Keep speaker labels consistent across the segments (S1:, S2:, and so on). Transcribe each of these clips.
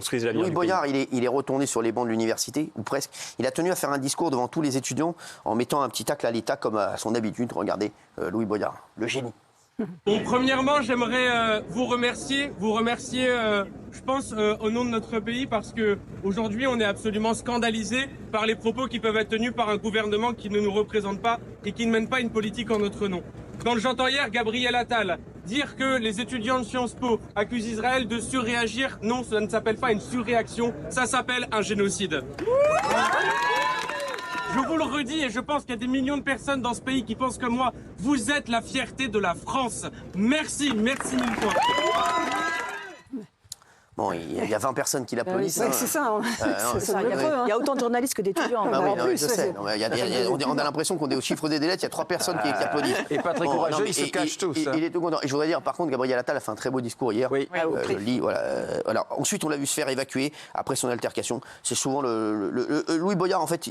S1: construisent l'avenir
S2: Louis
S1: du
S2: Boyard,
S1: pays.
S2: il est retourné sur les bancs de l'université, ou presque. Il a tenu à faire un discours devant tous les étudiants en mettant un petit tacle à l'État comme à son habitude. Regardez, Louis Boyard, le génie.
S3: Bon, premièrement, j'aimerais vous remercier, je pense, au nom de notre pays, parce que aujourd'hui, on est absolument scandalisé par les propos qui peuvent être tenus par un gouvernement qui ne nous représente pas et qui ne mène pas une politique en notre nom. Quand j'entends hier Gabriel Attal dire que les étudiants de Sciences Po accusent Israël de surréagir, non, ça ne s'appelle pas une surréaction, ça s'appelle un génocide. Je vous le redis et je pense qu'il y a des millions de personnes dans ce pays qui pensent comme moi. Vous êtes la fierté de la France. Merci mille fois.
S2: Bon, il y a 20 personnes qui l'applaudissent.
S4: C'est ça. Il y a autant de journalistes que d'étudiants.
S2: Ah oui, non, je sais. On a l'impression qu'on est au chiffre des lettres, il y a 3 personnes qui applaudissent.
S5: Et Patrick Courageux, ils se cachent tous.
S2: Il est tout content. Et je voudrais dire, par contre, Gabriel Attal a fait un très beau discours hier.
S5: Oui.
S2: Je le lis, voilà. Alors, ensuite, on l'a vu se faire évacuer après son altercation. C'est souvent Louis Boyard, en fait.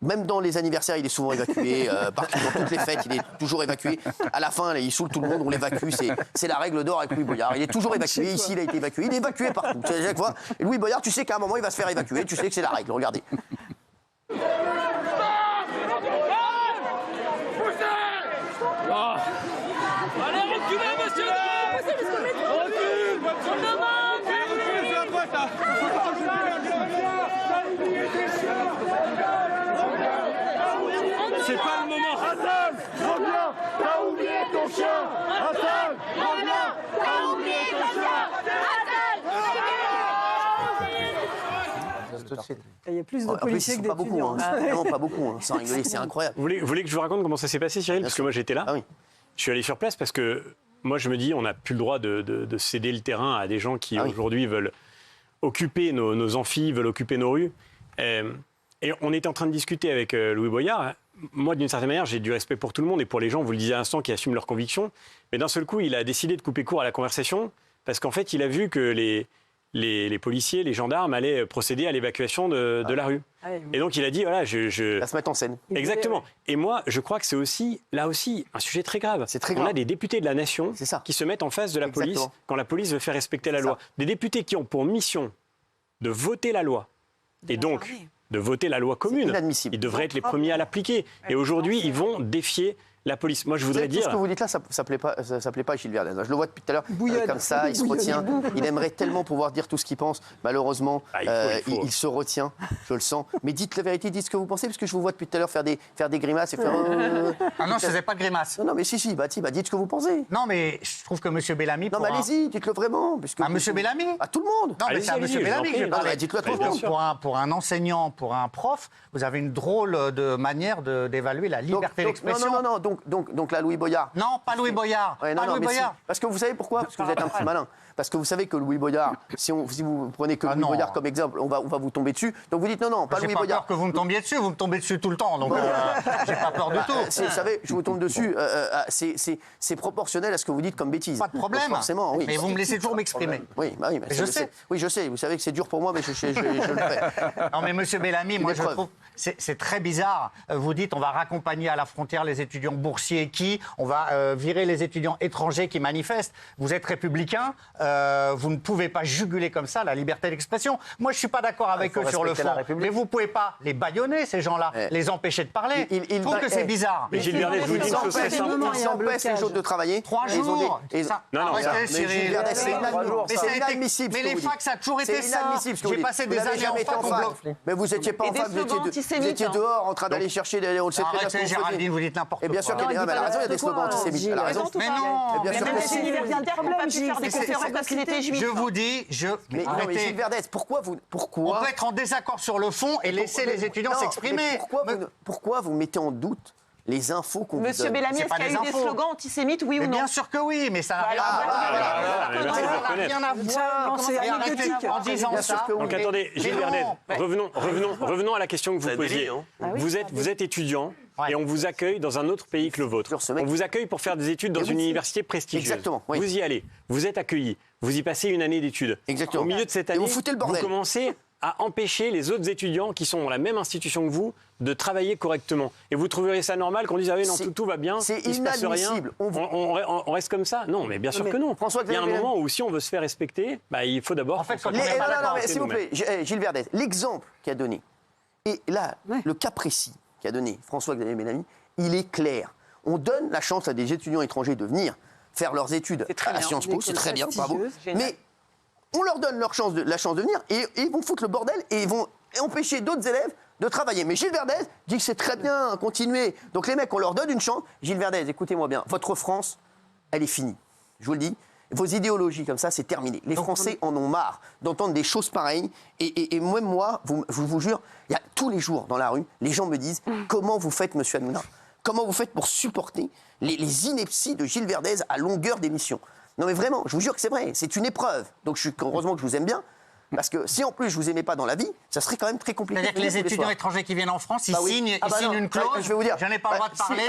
S2: Même dans les anniversaires, il est souvent évacué. Partout, dans toutes les fêtes, il est toujours évacué. À la fin, il saoule tout le monde, on l'évacue. C'est la règle d'or avec Louis Boyard. Il est toujours évacué. Ici, il a été évacué. Il est évacué partout. Chaque fois. Et Louis Boyard, tu sais qu'à un moment, il va se faire évacuer. Tu sais que c'est la règle. Regardez.
S3: Allez, reculez, monsieur! C'est pas le moment.
S6: Hassan, reviens, t'as oublié ton chien. Hassan, reviens, t'as oublié ton chien.
S4: Il y a plus de
S2: En plus,
S4: policiers
S2: ils
S4: que
S2: sont pas beaucoup.
S4: d'étudiants.
S2: Non, pas beaucoup. Sans rigoler, c'est incroyable.
S1: Vous voulez que je vous raconte comment ça s'est passé, Cyril? Parce que moi, j'étais là.
S2: Ah oui.
S1: Je suis allé sur place parce que moi, je me dis, on n'a plus le droit de céder le terrain à des gens qui, aujourd'hui, veulent occuper nos amphis, veulent occuper nos rues. Et on était en train de discuter avec Louis Boyard. Moi, d'une certaine manière, j'ai du respect pour tout le monde et pour les gens, vous le disiez à l'instant, qui assument leurs convictions. Mais d'un seul coup, il a décidé de couper court à la conversation parce qu'en fait, il a vu que les policiers, les gendarmes allaient procéder à l'évacuation de la rue.
S4: Ah oui.
S1: Et donc, il a dit, voilà,
S2: Il va se mettre en scène.
S1: Exactement. Et moi, je crois que c'est aussi, là aussi, un sujet très grave.
S2: C'est très
S1: On
S2: grave.
S1: a des députés de la nation qui se mettent en face de la police quand la police veut faire respecter la loi. Des députés qui ont pour mission de voter la loi. Et donc, de voter la loi commune.
S2: Inadmissible.
S1: Ils devraient être les premiers à l'appliquer. Et aujourd'hui, ils vont défier la police. Moi, je voudrais dire...
S2: Tout ce que vous dites là, ça plaît pas à Gilles Verdez. Je le vois depuis tout à l'heure, comme ça, il se retient. Il aimerait tellement pouvoir dire tout ce qu'il pense. Malheureusement, il se retient, je le sens. Mais dites la vérité, dites ce que vous pensez, parce que je vous vois depuis tout à l'heure faire des grimaces et faire...
S7: Ah non, je faisais pas de grimace.
S2: Non, mais si, dites ce que vous pensez.
S7: Non, mais je trouve que M. Bellamy...
S2: Non, mais allez-y, dites-le vraiment.
S7: À M. Bellamy?
S2: À tout le monde.
S7: Non, mais c'est à M. Bellamy que je parlais.
S2: Dites-le à tout le monde.
S7: Pour un enseignant, pour un prof, vous avez une drôle de manière d'évaluer la liberté d'expression.
S2: Non. Donc là, Louis Boyard.
S7: Non, pas Louis Boyard.
S2: Ouais,
S7: pas Louis Boyard.
S2: Si. Parce que vous savez pourquoi? Parce que vous êtes un petit malin. Parce que vous savez que Louis Boyard, si vous prenez que Louis Boyard comme exemple, on va vous tomber dessus. Donc vous dites non, pas Louis Boyard.
S7: J'ai pas peur que vous me tombiez dessus, vous me tombez dessus tout le temps. Donc j'ai pas peur du tout.
S2: Vous savez, je vous tombe dessus. C'est proportionnel à ce que vous dites comme bêtise.
S7: Pas de problème.
S2: Donc forcément, oui.
S7: Mais vous me laissez toujours m'exprimer.
S2: Oui, mais
S7: je sais.
S2: Oui, je sais. Vous savez que c'est dur pour moi, mais je le fais.
S7: Non, mais Monsieur Bellamy, moi je trouve c'est très bizarre. Vous dites on va raccompagner à la frontière les étudiants boursiers on va virer les étudiants étrangers qui manifestent. Vous êtes républicain, vous ne pouvez pas juguler comme ça la liberté d'expression. Moi, je suis pas d'accord avec eux sur le fond. Mais vous pouvez pas les bâillonner, ces gens-là, les empêcher de parler. Je trouve que c'est bizarre.
S1: Mais Gilles Verdez, je vous dis une chose très simple.
S2: Ils empêchent les autres de travailler.
S7: 3 jours.
S1: Non,
S2: c'est inadmissible.
S7: Mais les facs, ça a toujours été ça. J'ai passé des années en fac.
S2: Mais vous n'étiez pas en fac, vous étiez dehors en train d'aller chercher des...
S7: Arrêtez, Géraldine, vous dites n'importe quoi.
S2: Et bien sûr qu'elle a raison, il y a des slogans antisémites. Elle a raison.
S7: Mais non.
S2: Bien sûr que si.
S7: Je vous dis,
S2: mais Gilles Verdez, pourquoi
S7: on peut être en désaccord sur le fond et laisser les étudiants s'exprimer.
S2: Pourquoi vous mettez en doute les infos qu'on vous donne?
S8: Monsieur Bellamy, est-ce qu'il y a eu des slogans antisémites, oui ou non?
S7: Bien sûr que oui, mais ça n'a rien à voir.
S4: C'est anecdotique.
S7: En disant ça.
S1: Donc attendez, Gilles Verdez, revenons à la question que vous posiez. Vous êtes étudiant. Et on vous accueille dans un autre pays que le vôtre. On vous accueille pour faire des études dans une université prestigieuse.
S2: Exactement. Oui.
S1: Vous y allez, vous êtes accueilli, vous y passez une année d'études.
S2: Exactement.
S1: Au milieu de cette année,
S2: vous foutez le bordel.
S1: Vous commencez à empêcher les autres étudiants qui sont dans la même institution que vous de travailler correctement. Et vous trouveriez ça normal qu'on dise ah oui, non, tout va bien, il ne se passe rien, on reste comme ça? Non, mais bien sûr que non. Il y a un moment où si on veut se faire respecter, il faut d'abord...
S7: En fait,
S2: s'il vous plaît, Gilles Verdez, l'exemple qu'il a donné, et là, le cas précis qu'a donné François-Xavier Bellamy, il est clair. On donne la chance à des étudiants étrangers de venir faire leurs études à Sciences Po, c'est très bien, bravo. Mais on leur donne la chance de venir et ils vont foutre le bordel et ils vont empêcher d'autres élèves de travailler. Mais Gilles Verdez dit que c'est très bien, continuez. Donc les mecs, on leur donne une chance. Gilles Verdez, écoutez-moi bien, votre France, elle est finie. Je vous le dis. Vos idéologies comme ça, c'est terminé. Les Français en ont marre d'entendre des choses pareilles. Et même moi, je vous jure, il y a tous les jours dans la rue, les gens me disent comment vous faites, monsieur Hanouna? Comment vous faites pour supporter les inepties de Gilles Verdez à longueur d'émission? Non mais vraiment, je vous jure que c'est vrai, c'est une épreuve. Donc heureusement que je vous aime bien. Parce que si en plus je vous aimais pas dans la vie, ça serait quand même très compliqué.
S7: C'est-à-dire que les étudiants étrangers qui viennent en France, ils signent une clause.
S2: Je vais vous dire.
S7: Je n'ai pas le droit de parler.
S1: Il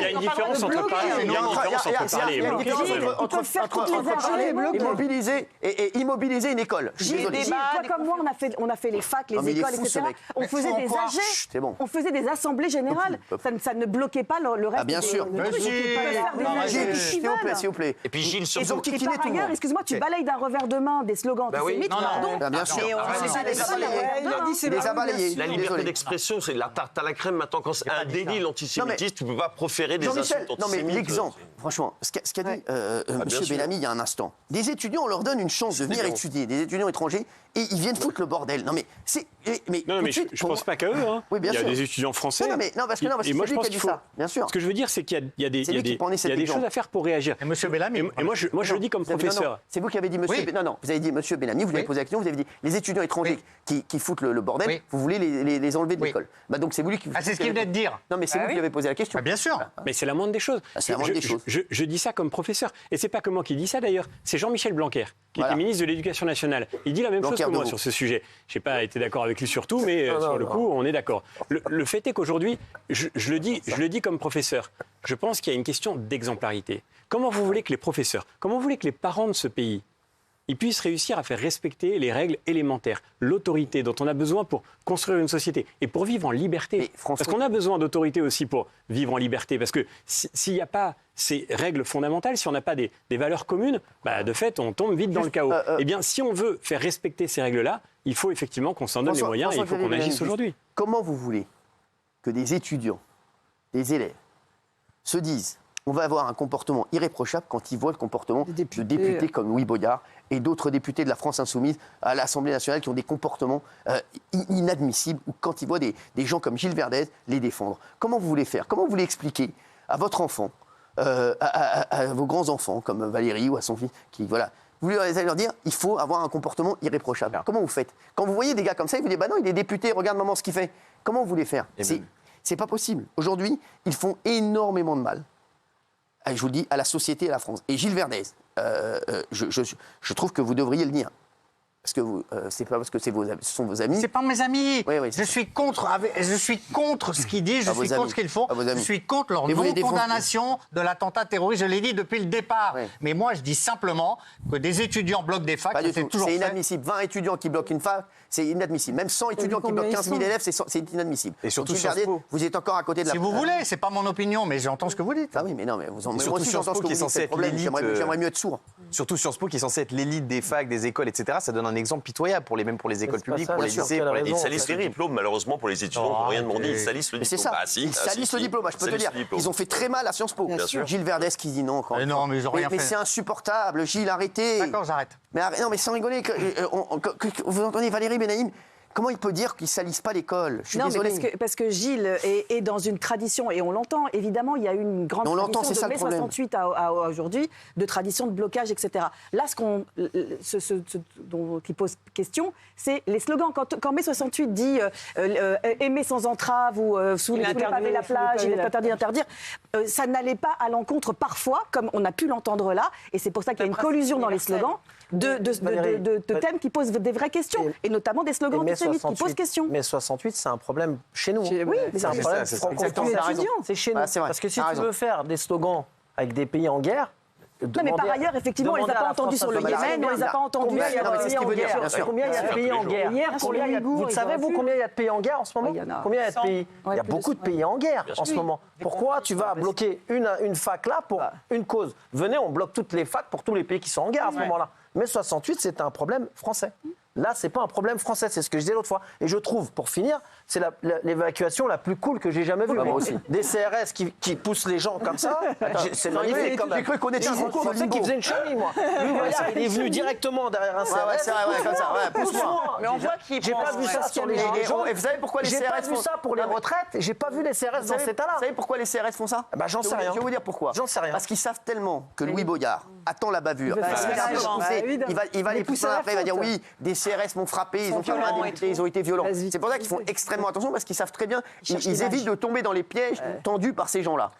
S1: y a une différence entre parler et bloquer.
S2: Immobiliser une école.
S4: Toi comme moi, on a fait les facs, les écoles, etc. On faisait des AG, on faisait des assemblées générales. Ça ne bloquait pas le reste.
S2: Bien sûr. S'il vous plaît.
S5: Et puis Gilles,
S4: surtout qui par ailleurs, excuse-moi, tu balayes d'un revers de main des slogans antisémites, pardon.
S2: Bien sûr.
S5: La liberté d'expression, c'est la tarte à la crème. Maintenant, quand c'est un délit l'antisémitisme, tu ne peux pas proférer des insultes antisémites.
S2: Non mais l'exemple, franchement, ce qu'a dit M. Bellamy il y a un instant. Des étudiants, on leur donne une chance de venir étudier, des étudiants étrangers, et ils viennent foutre le bordel. Non mais c'est...
S1: Non mais je ne pense pas qu'à eux.
S2: Oui, bien sûr.
S1: Il y a des étudiants français.
S2: Parce que c'est lui qui a dit ça. Bien sûr.
S1: Ce que je veux dire, c'est qu'il y a des choses à faire pour réagir.
S7: Et M. Bellamy.
S1: Et moi, je le dis comme professeur.
S2: C'est vous qui avez dit monsieur... Non, vous avez dit monsieur Bellamy, vous avez posé la question, vous avez dit les étudiants étrangers qui foutent le bordel, vous voulez les enlever de l'école. Donc c'est vous qui...
S7: c'est ce qu'il venait de dire.
S2: Non mais c'est vous qui avez posé la question.
S7: Bien sûr.
S1: Mais c'est la moindre des choses.
S2: C'est la moindre des choses.
S1: Je dis ça comme professeur. Et c'est pas que moi qui dis ça d'ailleurs. C'est Jean-Michel Blanquer, qui était ministre de l'Éducation nationale. Il dit la même chose que moi sur ce sujet. Je n'ai pas été d'accord avec lui sur tout, mais sur le coup, on est d'accord. Le fait est qu'aujourd'hui, je le dis comme professeur, je pense qu'il y a une question d'exemplarité. Comment vous voulez que les professeurs, comment vous voulez que les parents de ce pays, ils puissent réussir à faire respecter les règles élémentaires, l'autorité dont on a besoin pour construire une société et pour vivre en liberté. Parce qu'on a besoin d'autorité aussi pour vivre en liberté. Parce que s'il n'y a pas ces règles fondamentales, si on n'a pas des valeurs communes, de fait, on tombe vite dans le chaos. Eh bien, si on veut faire respecter ces règles-là, il faut effectivement qu'on s'en donne les moyens et il faut qu'on agisse aujourd'hui.
S2: Comment vous voulez que des étudiants, des élèves, se disent on va avoir un comportement irréprochable quand ils voient le comportement de députés comme Louis Boyard et d'autres députés de la France Insoumise à l'Assemblée nationale qui ont des comportements inadmissibles, ou quand ils voient des gens comme Gilles Verdez les défendre? Comment vous voulez faire? Comment vous voulez expliquer à votre enfant, à vos grands-enfants comme Valérie ou à son fils, qui voilà, vous allez leur dire il faut avoir un comportement irréprochable. Comment vous faites? Quand vous voyez des gars comme ça, ils vous disent non, il est député, regarde maman ce qu'il fait. Comment vous voulez faire? C'est pas possible. Aujourd'hui, ils font énormément de mal. Je vous le dis, à la société et à la France. Et Gilles Verdez, je trouve que vous devriez le dire. Parce que c'est pas parce que ce sont vos amis.
S7: C'est pas mes amis.
S2: Oui,
S7: je suis contre ce qu'ils disent, je suis contre ce qu'ils font. Je suis contre leur non-condamnation de l'attentat terroriste. Je l'ai dit depuis le départ. Oui. Mais moi, je dis simplement que des étudiants bloquent des facs.
S2: C'est inadmissible. 20 étudiants qui bloquent une fac, c'est inadmissible. Même 100 étudiants qui bloquent 15 000 élèves, c'est inadmissible.
S5: Et surtout Sciences Po.
S2: Vous êtes encore à côté de la...
S7: Si vous voulez, c'est pas mon opinion, mais j'entends ce que vous dites.
S2: Ah oui, mais non, mais vous en...
S5: Moi aussi, j'entends ce que vous dites. C'est le problème.
S2: J'aimerais mieux être sourd.
S5: Surtout Sciences Po, qui est censé être l'élite des facs, des écoles, etc. Ça donne un exemple pitoyable même pour les écoles publiques, pour les lycées.
S9: Ils salissent le diplôme, malheureusement, pour les étudiants qui n'ont rien demandé, ils salissent le diplôme.
S2: C'est ça, ils salissent le diplôme, je peux te dire. Ils ont fait très mal à Sciences Po. Gilles Verdez qui dit non.
S7: Non, mais ils n'ont rien fait.
S2: Mais c'est insupportable, Gilles, arrêtez.
S7: D'accord, j'arrête.
S2: Non, mais sans rigoler, vous entendez Valérie Benaïm? Comment il peut dire qu'ils ne salissent pas l'école? Je suis désolé.
S4: Mais parce que Gilles est dans une tradition, et on l'entend, évidemment, il y a eu une grande tradition de mai 68 à aujourd'hui, de tradition de blocage, etc. Là, ce qui pose question, c'est les slogans. Quand mai 68 dit aimer sans entrave ou sous les pavés la plage, il est interdit d'interdire, ça n'allait pas à l'encontre parfois, comme on a pu l'entendre là, et c'est pour ça qu'il y a une collusion dans les slogans de thèmes qui posent des vraies questions, et notamment des slogans antisémites qui posent question.
S10: Mais 68, c'est un problème chez nous.
S4: Oui,
S10: c'est un problème. C'est chez nous. Parce que si tu veux faire des slogans avec des pays en guerre,
S4: Non, mais par ailleurs, effectivement, on ne les a pas entendus sur le Yémen, on ne les a pas entendus
S10: combien il y a de pays en guerre. Combien il y a de pays en guerre. Vous savez, vous, combien il y a de pays en guerre en ce moment? Combien il y a de pays? Il y a beaucoup de pays en guerre en ce moment. Pourquoi tu vas bloquer une fac là pour une cause? Venez, on bloque toutes les facs pour tous les pays qui sont en guerre à ce moment-là. Mais 68, c'était un problème français. Là, c'est pas un problème français, c'est ce que je disais l'autre fois. Et je trouve, pour finir, c'est l'évacuation la plus cool que j'ai jamais vue. Moi aussi. Des CRS qui poussent les gens comme ça, c'est magnifique. J'ai cru qu'on était en cours. Je pensais qu'il faisait une chenille, moi. Il est venu directement derrière un CRS. Ouais, c'est vrai, comme ça. Pousse-moi. Mais on voit qu'il j'ai pas vu ça sur les gilets jaunes. Et vous savez pourquoi les CRS font ça? J'ai pas vu ça pour les retraites. J'ai pas vu les CRS dans cet état-là.
S2: Vous savez pourquoi les CRS font ça?
S10: J'en sais rien.
S2: Je vais vous dire pourquoi.
S10: J'en sais rien.
S2: Parce qu'ils savent tellement que Louis Boyard attend la bavure. Il va les pousser après, il va dire oui, des CRS m'ont frappé. Ils ont été violents. C'est pour ça qu'ils font extrêmement attention, parce qu'ils savent très bien, ils évitent de tomber dans les pièges tendus par ces gens-là.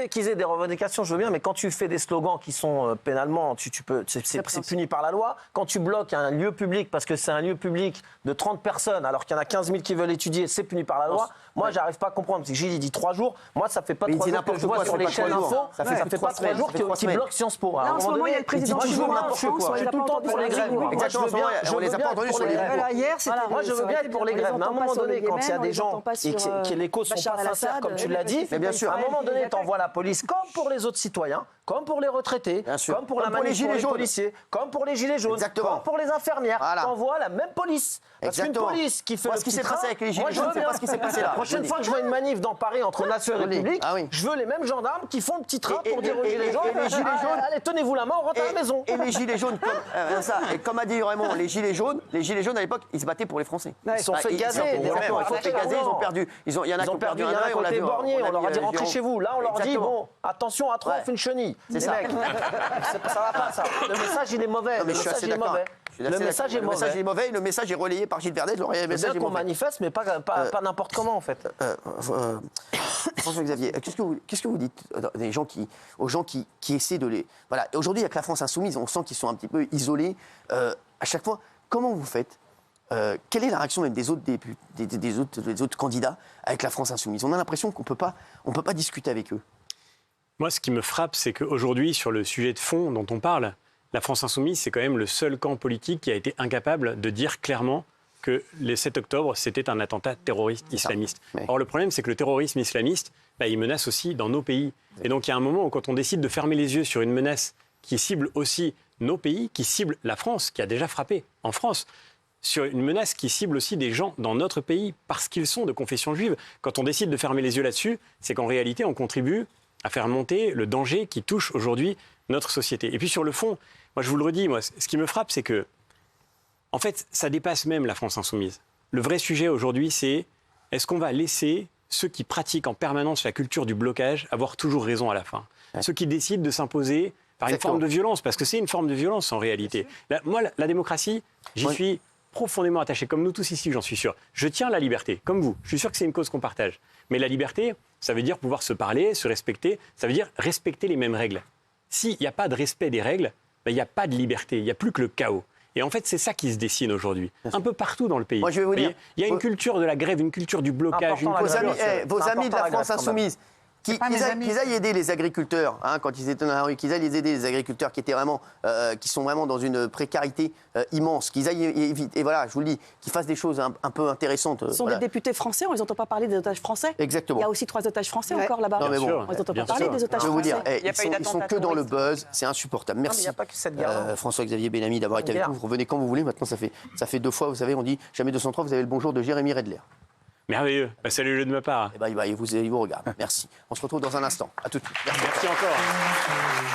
S10: Qu'ils aient des revendications, je veux bien, mais quand tu fais des slogans qui sont pénalement, c'est puni par la loi. Quand tu bloques un lieu public, parce que c'est un lieu public de 30 personnes, alors qu'il y en a 15 000 qui veulent étudier, c'est puni par la loi. Moi, j'arrive pas à comprendre. Parce que Gilles, il dit 3 jours. Moi, ça fait pas 3 jours que je vois sur les chaînes info. Ça fait pas 3 jours qu'ils bloquent Sciences Po.
S4: Là, en ce moment, il y a le président qui joue n'importe quoi.
S10: Je suis tout le temps pour les grèves.
S2: Exactement, on les a pas entendus sur les grèves.
S10: Moi, je veux bien être pour les grèves, mais à un moment donné, quand il y a des gens et que les causes sont pas sincères, comme tu l'as dit, à un moment donné, t'envoies la police, comme pour les autres citoyens, comme pour les retraités, comme pour la manif pour les policiers, comme pour les gilets jaunes, comme pour les infirmières. T'envoies la même police. Parce qu'une police qui fait
S2: ce qui s'est passé avec les gilets jaunes, c'est pas ce qui s'est passé là.
S10: La prochaine fois que je vois une manif dans Paris entre Nation et République, je veux les mêmes gendarmes qui font le petit train pour dire aux gilets jaunes, allez, tenez-vous la main, on rentre à la maison.
S2: Et les gilets jaunes, comme a dit Raymond, les gilets jaunes à l'époque, ils se battaient pour les Français.
S10: Ils sont fait gazer.
S2: Ils sont fait gazer, ils ont perdu. Il y en a qui ont perdu un œil, on l'a vu.
S10: On leur a dit rentrez chez vous. Là, on leur dit bon, attention, à 3, on fait une chenille.
S2: C'est ça.
S10: Ça va pas, ça. Le message, il est mauvais.
S2: Je suis assez d'accord.
S10: Le message est mauvais.
S2: Et le message est relayé par Gilles Verdet.
S10: Le message est qu'on manifeste, mais pas n'importe comment, en fait.
S2: François-Xavier, qu'est-ce que vous dites aux gens qui essaient de les... Voilà, aujourd'hui, avec la France insoumise, on sent qu'ils sont un petit peu isolés. À chaque fois, comment vous faites? Quelle est la réaction même des autres candidats avec la France insoumise? On a l'impression qu'on peut pas discuter avec eux.
S1: Moi, ce qui me frappe, c'est qu'aujourd'hui, sur le sujet de fond dont on parle, la France insoumise, c'est quand même le seul camp politique qui a été incapable de dire clairement que le 7 octobre, c'était un attentat terroriste islamiste. Oui. Or, le problème, c'est que le terrorisme islamiste, il menace aussi dans nos pays. Oui. Et donc, il y a un moment où, quand on décide de fermer les yeux sur une menace qui cible aussi nos pays, qui cible la France, qui a déjà frappé en France, sur une menace qui cible aussi des gens dans notre pays parce qu'ils sont de confession juive, quand on décide de fermer les yeux là-dessus, c'est qu'en réalité, on contribue à faire monter le danger qui touche aujourd'hui notre société. Et puis sur le fond, moi je vous le redis, ce qui me frappe, c'est que, en fait, ça dépasse même la France insoumise. Le vrai sujet aujourd'hui, c'est est-ce qu'on va laisser ceux qui pratiquent en permanence la culture du blocage avoir toujours raison à la fin? Ouais. Ceux qui décident de s'imposer par une forme de violence, parce que c'est une forme de violence en réalité. Moi, la démocratie, j'y suis profondément attaché, comme nous tous ici, j'en suis sûr. Je tiens à la liberté, comme vous. Je suis sûr que c'est une cause qu'on partage. Mais la liberté, ça veut dire pouvoir se parler, se respecter, ça veut dire respecter les mêmes règles. S'il n'y a pas de respect des règles, il n'y a pas de liberté, il n'y a plus que le chaos. Et en fait, c'est ça qui se dessine aujourd'hui, un peu partout dans le pays.
S2: Moi, je vais vous dire,
S1: il y a une culture de la grève, une culture du blocage.
S2: Vos amis de la France insoumise, qu'ils aillent aider les agriculteurs, quand ils étaient dans la rue, qu'ils aillent aider les agriculteurs qui sont vraiment dans une précarité immense, qu'ils aillent et voilà, je vous le dis, qu'ils fassent des choses un peu intéressantes.
S4: Ce sont des députés français, on ne les entend pas parler des otages français.
S2: Exactement.
S4: Il y a aussi 3 otages français encore là-bas.
S2: Non, mais bon,
S4: on ne les entend pas parler des otages français.
S2: Je vais vous dire, ils sont que dans le buzz, c'est insupportable. Merci.
S10: Il n'y a pas que cette guerre.
S2: François-Xavier Bellamy d'avoir été avec nous. Vous revenez quand vous voulez. Maintenant, ça fait 2 fois, vous savez, on dit jamais 203. Vous avez le bonjour de Jérémy Redler.
S1: Merveilleux. Salut de ma part.
S2: Il vous regarde. Merci. On se retrouve dans un instant. À tout de suite.
S1: Merci encore.